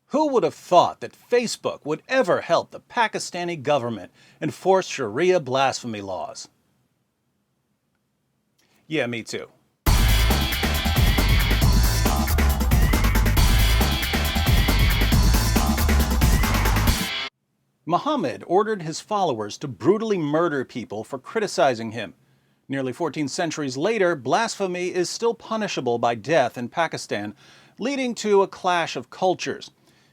Who would have thought that Facebook would ever help the Pakistani government enforce Sharia blasphemy laws? Yeah, me too. Muhammad ordered his followers to brutally murder people for criticizing him. Nearly 14 centuries later, blasphemy is still punishable by death in Pakistan, leading to a clash of cultures.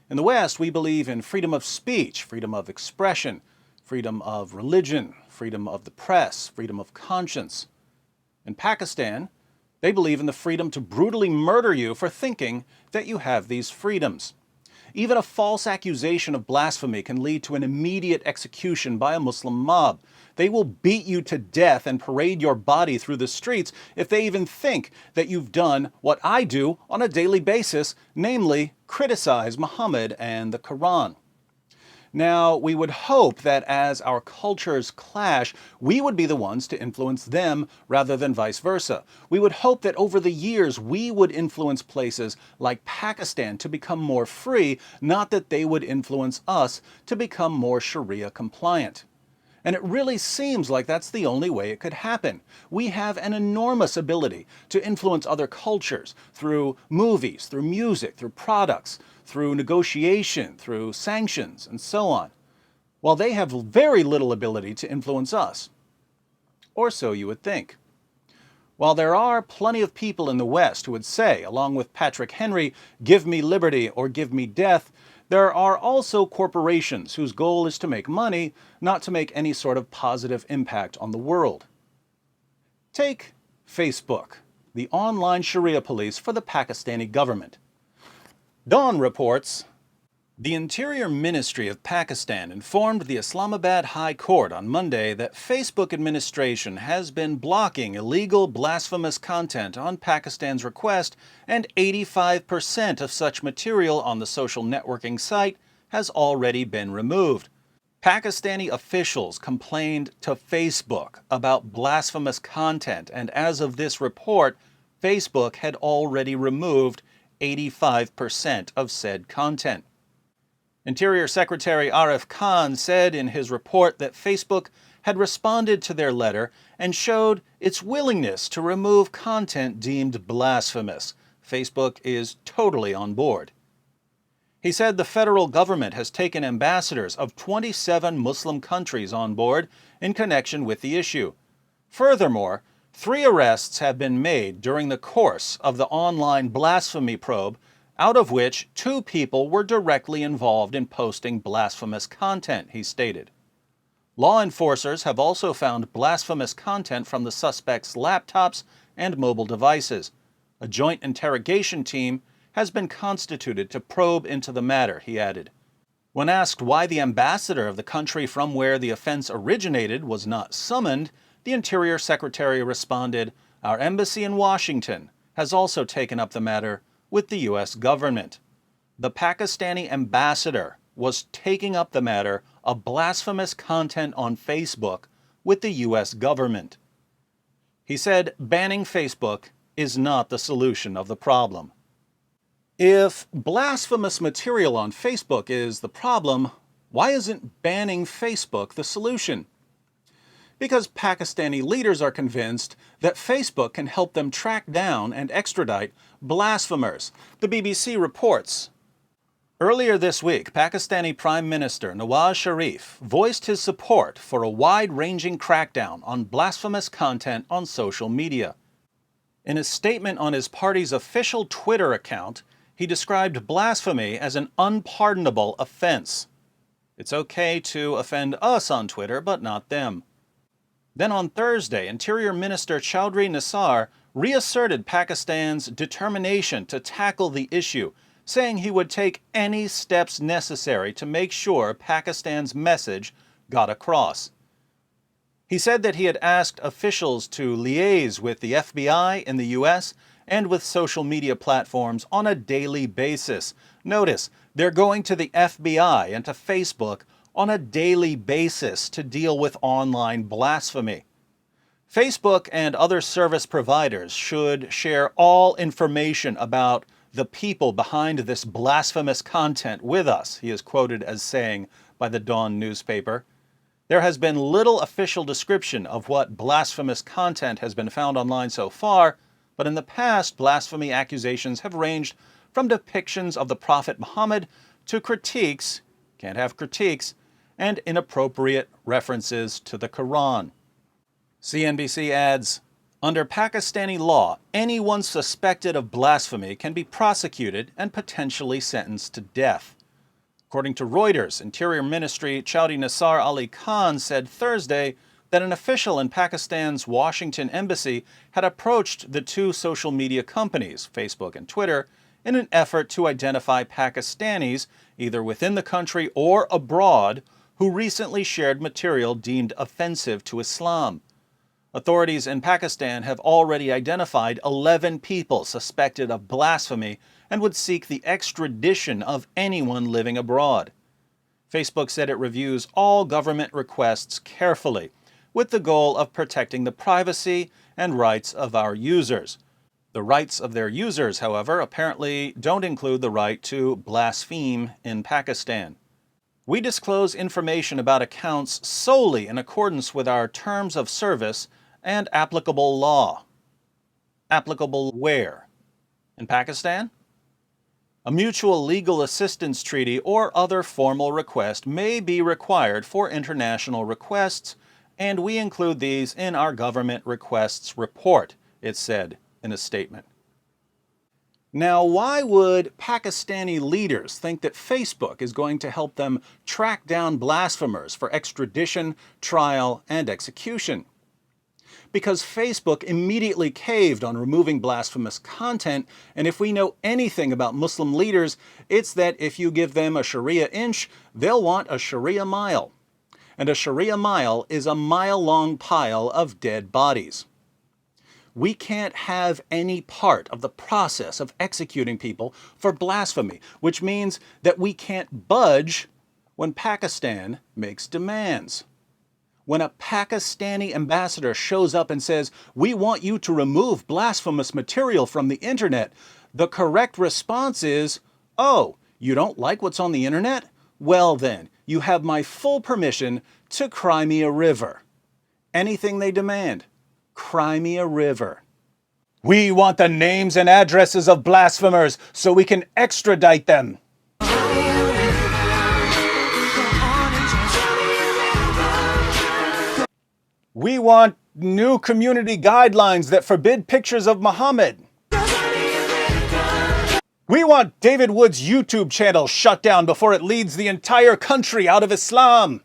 In the West, we believe in freedom of speech, freedom of expression, freedom of religion, freedom of the press, freedom of conscience. In Pakistan, they believe in the freedom to brutally murder you for thinking that you have these freedoms. Even a false accusation of blasphemy can lead to an immediate execution by a Muslim mob. They will beat you to death and parade your body through the streets if they even think that you've done what I do on a daily basis, namely criticize Muhammad and the Quran. Now, we would hope that as our cultures clash, we would be the ones to influence them rather than vice versa. We would hope that over the years we would influence places like Pakistan to become more free, not that they would influence us to become more Sharia compliant. And it really seems like that's the only way it could happen. We have an enormous ability to influence other cultures through movies, through music, through products, through negotiation, through sanctions, and so on, while they have very little ability to influence us. Or so you would think. While there are plenty of people in the West who would say, along with Patrick Henry, "Give me liberty or give me death," there are also corporations whose goal is to make money, not to make any sort of positive impact on the world. Take Facebook, the online Sharia police for the Pakistani government. Dawn reports, the Interior Ministry of Pakistan informed the Islamabad High Court on Monday that Facebook administration has been blocking illegal blasphemous content on Pakistan's request, and 85% of such material on the social networking site has already been removed. Pakistani officials complained to Facebook about blasphemous content, and as of this report, Facebook had already removed 85% of said content. Interior Secretary Arif Khan said in his report that Facebook had responded to their letter and showed its willingness to remove content deemed blasphemous. Facebook is totally on board. He said the federal government has taken ambassadors of 27 Muslim countries on board in connection with the issue. Furthermore, 3 arrests have been made during the course of the online blasphemy probe, out of which 2 people were directly involved in posting blasphemous content, he stated. Law enforcers have also found blasphemous content from the suspects' laptops and mobile devices. A joint interrogation team has been constituted to probe into the matter, he added. When asked why the ambassador of the country from where the offense originated was not summoned, the Interior Secretary responded, "Our embassy in Washington has also taken up the matter with the U.S. government." The Pakistani ambassador was taking up the matter of blasphemous content on Facebook with the U.S. government. He said banning Facebook is not the solution of the problem. If blasphemous material on Facebook is the problem, why isn't banning Facebook the solution? Because Pakistani leaders are convinced that Facebook can help them track down and extradite blasphemers. The BBC reports. Earlier this week, Pakistani Prime Minister Nawaz Sharif voiced his support for a wide-ranging crackdown on blasphemous content on social media. In a statement on his party's official Twitter account, he described blasphemy as an unpardonable offense. It's okay to offend us on Twitter, but not them. Then on Thursday, Interior Minister Chaudhry Nisar reasserted Pakistan's determination to tackle the issue, saying he would take any steps necessary to make sure Pakistan's message got across. He said that he had asked officials to liaise with the FBI in the U.S. and with social media platforms on a daily basis. Notice, they're going to the FBI and to Facebook on a daily basis to deal with online blasphemy. Facebook and other service providers should share all information about the people behind this blasphemous content with us, he is quoted as saying by the Dawn newspaper. There has been little official description of what blasphemous content has been found online so far, but in the past, blasphemy accusations have ranged from depictions of the Prophet Muhammad to critiques, can't have critiques, and inappropriate references to the Quran. CNBC adds, under Pakistani law, anyone suspected of blasphemy can be prosecuted and potentially sentenced to death. According to Reuters, Interior Ministry Chaudhry Nisar Ali Khan said Thursday that an official in Pakistan's Washington embassy had approached the two social media companies, Facebook and Twitter, in an effort to identify Pakistanis, either within the country or abroad, who recently shared material deemed offensive to Islam. Authorities in Pakistan have already identified 11 people suspected of blasphemy and would seek the extradition of anyone living abroad. Facebook said it reviews all government requests carefully, with the goal of protecting the privacy and rights of our users. The rights of their users, however, apparently don't include the right to blaspheme in Pakistan. We disclose information about accounts solely in accordance with our terms of service and applicable law. Applicable where? In Pakistan? A mutual legal assistance treaty or other formal request may be required for international requests, and we include these in our government requests report, it said in a statement. Now, why would Pakistani leaders think that Facebook is going to help them track down blasphemers for extradition, trial, and execution? Because Facebook immediately caved on removing blasphemous content, and if we know anything about Muslim leaders, it's that if you give them a Sharia inch, they'll want a Sharia mile. And a Sharia mile is a mile-long pile of dead bodies. We can't have any part of the process of executing people for blasphemy, which means that we can't budge when Pakistan makes demands. When a Pakistani ambassador shows up and says, "We want you to remove blasphemous material from the internet," the correct response is, "Oh, you don't like what's on the internet? Well then, you have my full permission to cry me a river." Anything they demand, cry me a river. We want the names and addresses of blasphemers so we can extradite them. We want new community guidelines that forbid pictures of Muhammad. We want David Wood's YouTube channel shut down before it leads the entire country out of Islam.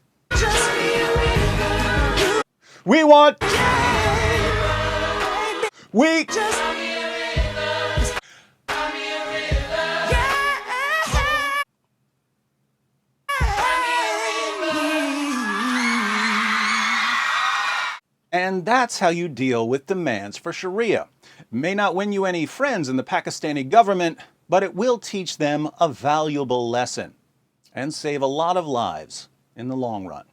We want... And that's how you deal with demands for Sharia. It may not win you any friends in the Pakistani government, but it will teach them a valuable lesson and save a lot of lives in the long run.